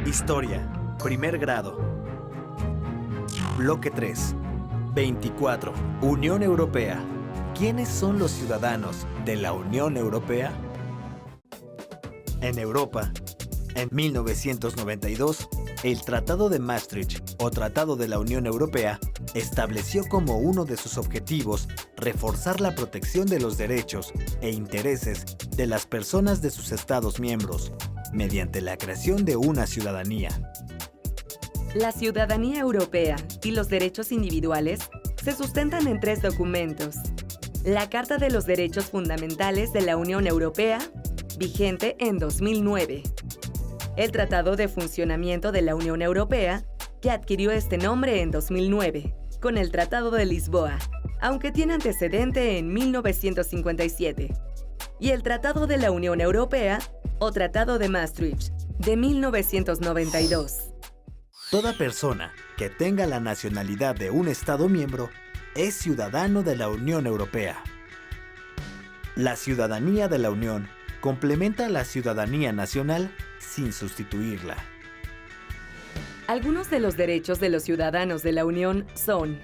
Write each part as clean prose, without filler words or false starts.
Historia, primer grado. Bloque 3. 24. Unión Europea. ¿Quiénes son los ciudadanos de la Unión Europea? En Europa, en 1992, el Tratado de Maastricht, o Tratado de la Unión Europea, estableció como uno de sus objetivos reforzar la protección de los derechos e intereses de las personas de sus Estados miembros, mediante la creación de una ciudadanía. La ciudadanía europea y los derechos individuales se sustentan en 3 documentos. La Carta de los Derechos Fundamentales de la Unión Europea, vigente en 2009. El Tratado de Funcionamiento de la Unión Europea, que adquirió este nombre en 2009, con el Tratado de Lisboa, aunque tiene antecedente en 1957. Y el Tratado de la Unión Europea, o Tratado de Maastricht, de 1992. Toda persona que tenga la nacionalidad de un Estado miembro es ciudadano de la Unión Europea. La ciudadanía de la Unión complementa la ciudadanía nacional sin sustituirla. Algunos de los derechos de los ciudadanos de la Unión son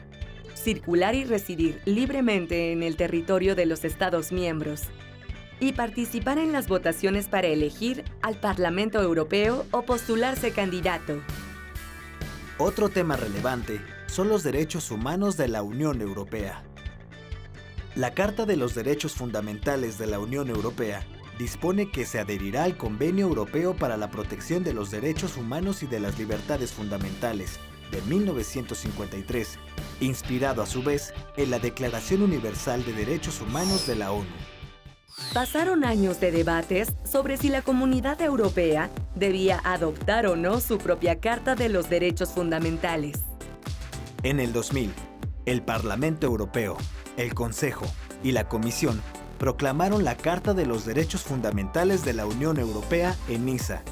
circular y residir libremente en el territorio de los Estados miembros y participar en las votaciones para elegir al Parlamento Europeo o postularse candidato. Otro tema relevante son los derechos humanos de la Unión Europea. La Carta de los Derechos Fundamentales de la Unión Europea dispone que se adherirá al Convenio Europeo para la Protección de los Derechos Humanos y de las Libertades Fundamentales de 1953, inspirado a su vez en la Declaración Universal de Derechos Humanos de la ONU. Pasaron años de debates sobre si la Comunidad Europea debía adoptar o no su propia Carta de los Derechos Fundamentales. En el 2000, el Parlamento Europeo, el Consejo y la Comisión proclamaron la Carta de los Derechos Fundamentales de la Unión Europea en Niza.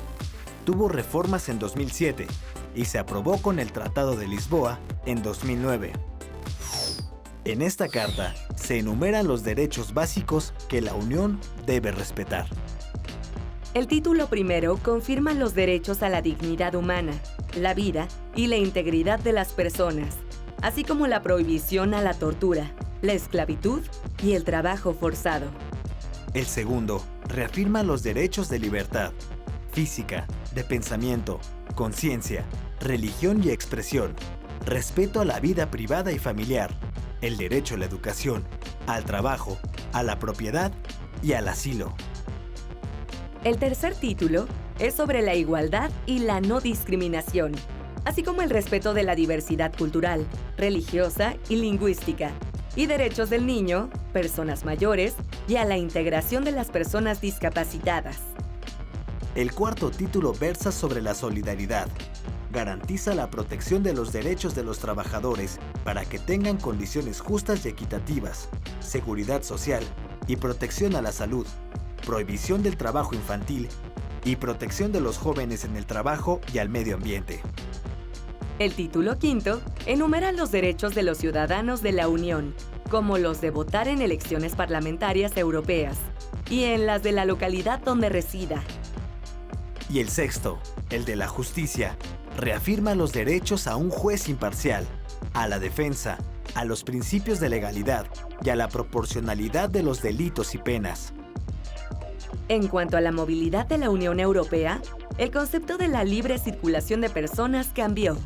Tuvo reformas en 2007 y se aprobó con el Tratado de Lisboa en 2009. En esta carta se enumeran los derechos básicos que la Unión debe respetar. El título primero confirma los derechos a la dignidad humana, la vida y la integridad de las personas, así como la prohibición a la tortura, la esclavitud y el trabajo forzado. El segundo reafirma los derechos de libertad física, de pensamiento, conciencia, religión y expresión, respeto a la vida privada y familiar, el derecho a la educación, al trabajo, a la propiedad y al asilo. El tercer título es sobre la igualdad y la no discriminación, así como el respeto de la diversidad cultural, religiosa y lingüística, y derechos del niño, personas mayores y a la integración de las personas discapacitadas. El cuarto título versa sobre la solidaridad. Garantiza la protección de los derechos de los trabajadores para que tengan condiciones justas y equitativas, seguridad social y protección a la salud, prohibición del trabajo infantil y protección de los jóvenes en el trabajo y al medio ambiente. El título quinto enumera los derechos de los ciudadanos de la Unión, como los de votar en elecciones parlamentarias europeas y en las de la localidad donde resida. Y el sexto, el de la justicia, reafirma los derechos a un juez imparcial, a la defensa, a los principios de legalidad y a la proporcionalidad de los delitos y penas. En cuanto a la movilidad de la Unión Europea, el concepto de la libre circulación de personas cambió.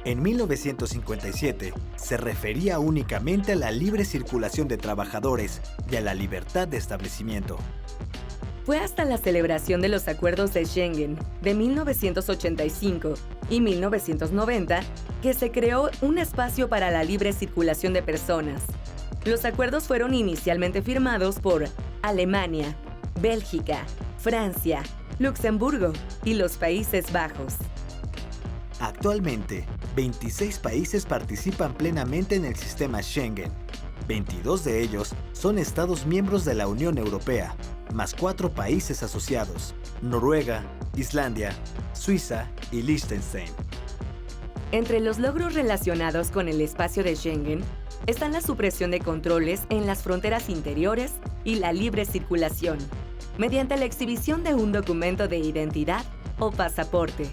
En 1957, se refería únicamente a la libre circulación de trabajadores y a la libertad de establecimiento. Fue hasta la celebración de los Acuerdos de Schengen de 1985 y 1990 que se creó un espacio para la libre circulación de personas. Los acuerdos fueron inicialmente firmados por Alemania, Bélgica, Francia, Luxemburgo y los Países Bajos. Actualmente, 26 países participan plenamente en el sistema Schengen. 22 de ellos son Estados miembros de la Unión Europea, más 4 países asociados: Noruega, Islandia, Suiza y Liechtenstein. Entre los logros relacionados con el espacio de Schengen están la supresión de controles en las fronteras interiores y la libre circulación, mediante la exhibición de un documento de identidad o pasaporte.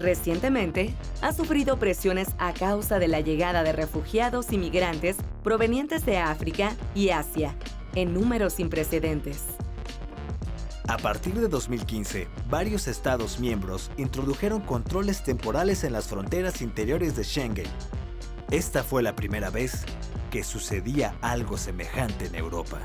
Recientemente, ha sufrido presiones a causa de la llegada de refugiados y migrantes provenientes de África y Asia, en números sin precedentes. A partir de 2015, varios Estados miembros introdujeron controles temporales en las fronteras interiores de Schengen. Esta fue la primera vez que sucedía algo semejante en Europa.